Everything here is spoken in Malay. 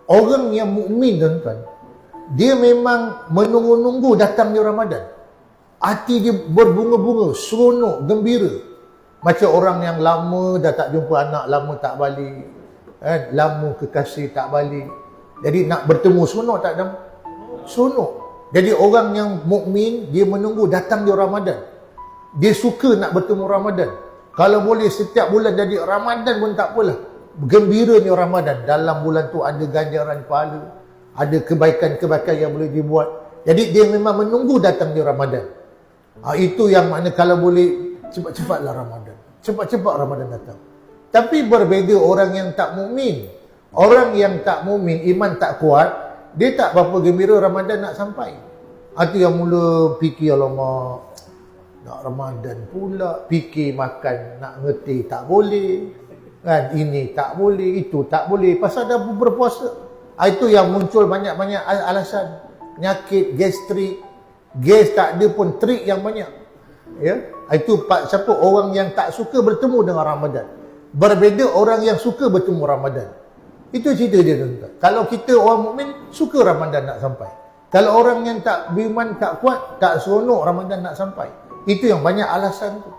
Orang yang mukmin tuan-tuan, dia memang menunggu-nunggu datangnya Ramadan. Hati dia berbunga-bunga, seronok, gembira. Macam orang yang lama dah tak jumpa anak, lama tak balik, kan? Lama kekasih tak balik. Jadi nak bertemu seronok tak ada? Seronok. Jadi orang yang mukmin, dia menunggu datangnya Ramadan. Dia suka nak bertemu Ramadan. Kalau boleh setiap bulan jadi Ramadan pun tak apalah. Gembiranya Ramadan. Dalam bulan tu ada ganjaran pahala, ada kebaikan-kebaikan yang boleh dibuat. Jadi dia memang menunggu datangnya Ramadan. Itu yang makna kalau boleh cepat-cepatlah Ramadan. Cepat-cepat Ramadan datang. Tapi berbeza orang yang tak mukmin. Orang yang tak mukmin, iman tak kuat, dia tak berapa gembira Ramadan nak sampai. Itu yang mula fikir, alamak, nak Ramadan pula, fikir makan nak ngerti tak boleh, kan, ini tak boleh, itu tak boleh, pasal dah berpuasa. Itu yang muncul banyak-banyak alasan. Penyakit, gastrik, gas tak ada pun, trik yang banyak. Ya, itu siapa orang yang tak suka bertemu dengan Ramadan. Berbeza orang yang suka bertemu Ramadan. Itu cerita dia tuan-tuan. Kalau kita orang mukmin suka Ramadan nak sampai. Kalau orang yang tak beriman, tak kuat, tak seronok Ramadan nak sampai. Itu yang banyak alasan tu.